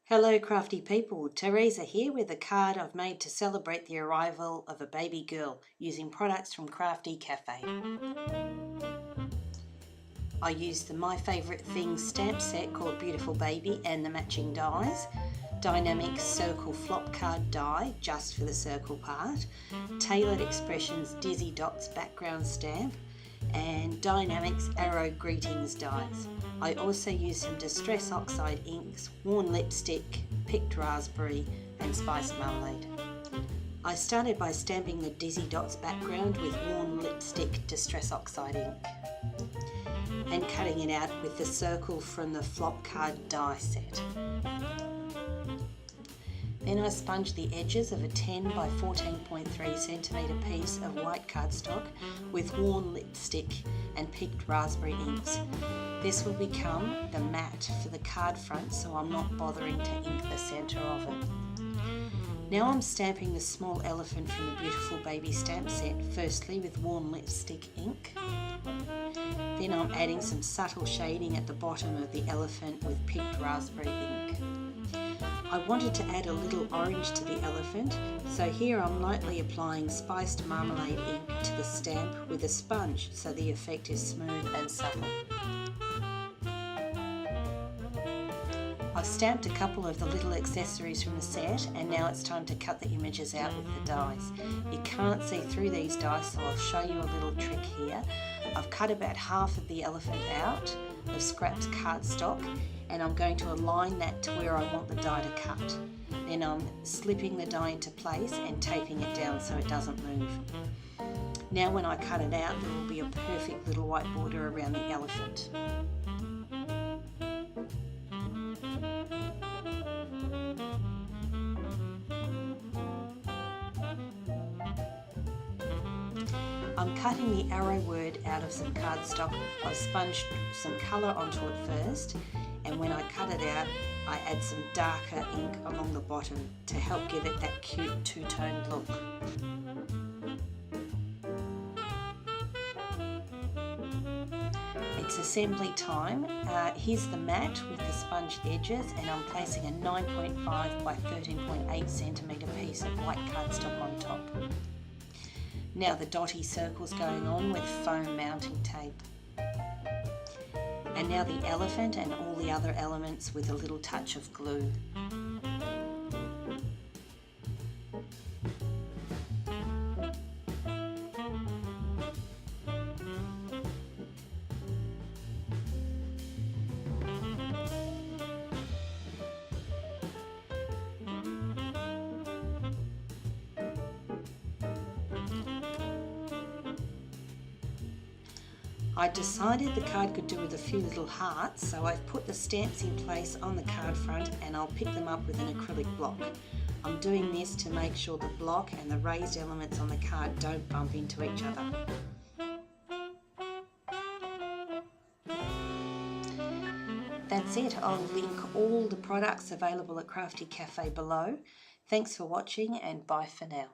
Hello crafty people, Teresa here with a card I've made to celebrate the arrival of a baby girl using products from Craftie Cafe. I used the My Favourite Things stamp set called Beautiful Baby and the matching dies, Die-namics Circle Flop Card die just for the circle part, Tailored Expressions Dizzy Dots background stamp, and Die-namics Arrow Greetings dies. I also used some Distress Oxide inks, worn lipstick, picked raspberry and spiced marmalade. I started by stamping the Dizzy Dots background with worn lipstick Distress Oxide ink and cutting it out with the circle from the flop card die set. Then I sponged the edges of a 10 by 14.3 centimetre piece of white cardstock with worn lipstick and picked raspberry inks. This will become the mat for the card front, so I'm not bothering to ink the centre of it. Now I'm stamping the small elephant from the Beautiful Baby stamp set, firstly with worn lipstick ink. Then I'm adding some subtle shading at the bottom of the elephant with picked raspberry ink. I wanted to add a little orange to the elephant, so here I'm lightly applying spiced marmalade ink to the stamp with a sponge so the effect is smooth and subtle. I've stamped a couple of the little accessories from the set and now it's time to cut the images out with the dies. You can't see through these dies, so I'll show you a little trick here. I've cut about half of the elephant out of scrapped cardstock and I'm going to align that to where I want the die to cut. Then I'm slipping the die into place and taping it down so it doesn't move. Now when I cut it out, there will be a perfect little white border around the elephant. I'm cutting the arrow word out of some cardstock. I've sponged some colour onto it first, and when I cut it out I add some darker ink along the bottom to help give it that cute two-toned look. It's assembly time. Here's the mat with the sponged edges, and I'm placing a 9.5 by 13.8 centimetre piece of white cardstock on top. Now the dotty circle's going on with foam mounting tape. And now the elephant and all the other elements with a little touch of glue. I decided the card could do with a few little hearts, so I've put the stamps in place on the card front and I'll pick them up with an acrylic block. I'm doing this to make sure the block and the raised elements on the card don't bump into each other. That's it. I'll link all the products available at Craftie Cafe below. Thanks for watching and bye for now.